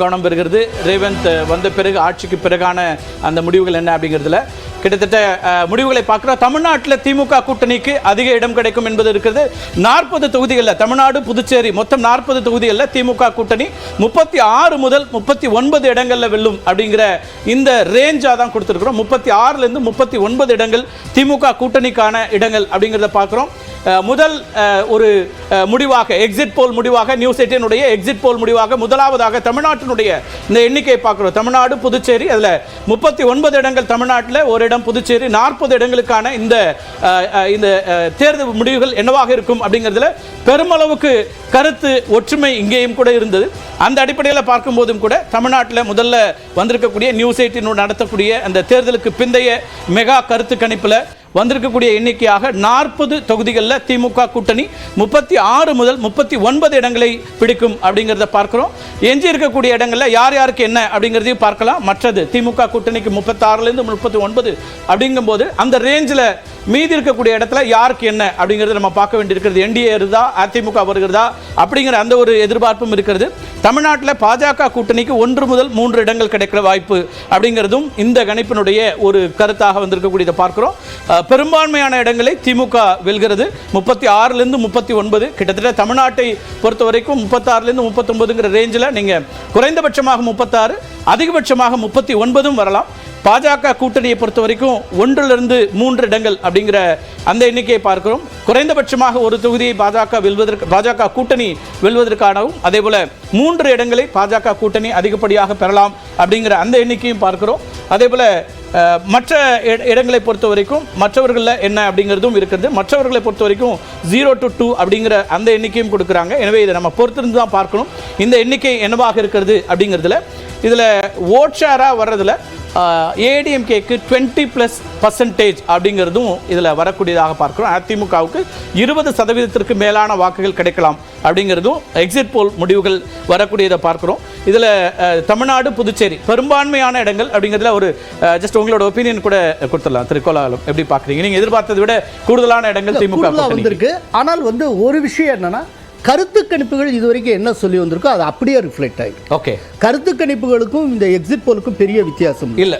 கவனம் பெறுகிறது. ரேவந்த் வந்த பிறகு ஆட்சிக்கு பிறகான அந்த முடிவுகள் என்ன அப்படிங்கிறதுல கிட்டத்தட்ட முடிவுகளை பார்க்கிறோம். தமிழ்நாட்டில் திமுக கூட்டணிக்கு அதிக இடம் கிடைக்கும் என்பது இருக்கிறது. 40 தொகுதிகளில் தமிழ்நாடு புதுச்சேரி மொத்தம் 40 தொகுதிகளில் திமுக கூட்டணி 36 முதல் 39 இடங்களில் வெல்லும் அப்படிங்கிற இந்த ரேஞ்சாக தான் கொடுத்துருக்கிறோம். 36லேருந்து 39 இடங்கள் திமுக கூட்டணிக்கான இடங்கள் அப்படிங்கிறத பார்க்குறோம். முதல் ஒரு முடிவாக எக்ஸிட் போல் முடிவாக நியூஸ் 18 எக்ஸிட் போல் முடிவாக முதலாவதாக தமிழ்நாட்டினுடைய இந்த எண்ணிக்கை பார்க்கிறோம். தமிழ்நாடு புதுச்சேரி அதில் 39 இடங்கள் தமிழ்நாட்டில், ஒரு இடம் புதுச்சேரி, 40 இடங்களுக்கான இந்த தேர்தல் முடிவுகள் என்னவாக இருக்கும் அப்படிங்கிறதுல பெருமளவுக்கு கருத்து ஒற்றுமை இங்கேயும் கூட இருந்தது. அந்த அடிப்படையில் பார்க்கும்போதும் கூட தமிழ்நாட்டில் முதல்ல வந்திருக்கக்கூடிய நியூஸ் 18 நடத்தக்கூடிய அந்த தேர்தலுக்கு பிந்தைய மெகா கருத்து கணிப்பில் வந்திருக்கக்கூடிய எண்ணிக்கையாக 40 தொகுதிகளில் திமுக கூட்டணி 36 முதல் 39 இடங்களை பிடிக்கும் அப்படிங்கிறத பார்க்கிறோம். எஞ்சி இருக்கக்கூடிய இடங்களில் யார் யாருக்கு என்ன அப்படிங்கிறதையும் பார்க்கலாம். மற்றது திமுக கூட்டணிக்கு 36லேருந்து 39 அப்படிங்கும்போது அந்த ரேஞ்சில் மீதி இருக்கக்கூடிய இடத்துல யாருக்கு என்ன அப்படிங்கிறத நம்ம பார்க்க வேண்டியிருக்கிறது. என்டிஏ இருந்தா, அதிமுக வருகிறதா அப்படிங்கிற அந்த ஒரு எதிர்பார்ப்பும் இருக்கிறது. தமிழ்நாட்டில் பாஜக கூட்டணிக்கு 1 முதல் 3 இடங்கள் கிடைக்கிற வாய்ப்பு அப்படிங்கிறதும் இந்த கணிப்பினுடைய ஒரு கருத்தாக வந்திருக்கக்கூடியதை பார்க்கிறோம். பெரும்பான்மையான இடங்களை திமுக வெல்கிறது. 36லேருந்து 39 கிட்டத்தட்ட தமிழ்நாட்டை பொறுத்த வரைக்கும் 36லேருந்து 39ங்கிற ரேஞ்சில் நீங்கள் குறைந்தபட்சமாக 36, அதிகபட்சமாக 39 வரலாம். பாஜக கூட்டணியை பொறுத்த வரைக்கும் 1லிருந்து 3 இடங்கள் அப்படிங்கிற அந்த எண்ணிக்கையை பார்க்கிறோம். குறைந்தபட்சமாக ஒரு தொகுதியை பாஜக கூட்டணி வெல்வதற்கானவும், அதே போல 3 இடங்களை பாஜக கூட்டணி அதிகப்படியாக பெறலாம் அப்படிங்கிற அந்த எண்ணிக்கையும் பார்க்கிறோம். அதே போல மற்ற இடங்களை பொறுத்த வரைக்கும் மற்றவர்களில் என்ன அப்படிங்கிறதும் இருக்கிறது. மற்றவர்களை பொறுத்த வரைக்கும் 0 to 2 அப்படிங்கிற அந்த எண்ணிக்கையும் கொடுக்குறாங்க. எனவே இதை நம்ம பொறுத்திருந்து தான் பார்க்கணும் இந்த எண்ணிக்கை என்னவாக இருக்கிறது அப்படிங்கிறதுல. இதில் ஓட் ஷேராக வர்றதுல ஏடிஎம்கேக்கு 20+% அப்படிங்கிறதும் இதில் வரக்கூடியதாக பார்க்கிறோம். அதிமுகவுக்கு 20% மேலான வாக்குகள் கிடைக்கலாம் அப்படிங்கிறதும் எக்ஸிட் போல் முடிவுகள் வரக்கூடியதை பார்க்கிறோம். இதில் தமிழ்நாடு புதுச்சேரி பெரும்பான்மையான இடங்கள் அப்படிங்கிறதுல ஒரு ஜஸ்ட் உங்களோட ஒப்பீனியன் கூட கொடுத்துடலாம். திருக்கோலாலம் எப்படி பார்க்குறீங்க? நீங்கள் எதிர்பார்த்ததை விட கூடுதலான இடங்கள் திமுக வந்திருக்கு. ஆனால் ஒரு விஷயம் என்னன்னா, கருத்து கணிப்புகள் இதுவரைக்கும் என்ன சொல்லி வந்திருக்கோ அது அப்படியே ரிஃப்ளெக்ட் ஆகிடும். ஓகே, கருத்து கணிப்புகளுக்கும் இந்த எக்ஸிட் போலுக்கும் பெரிய வித்தியாசம் இல்லை.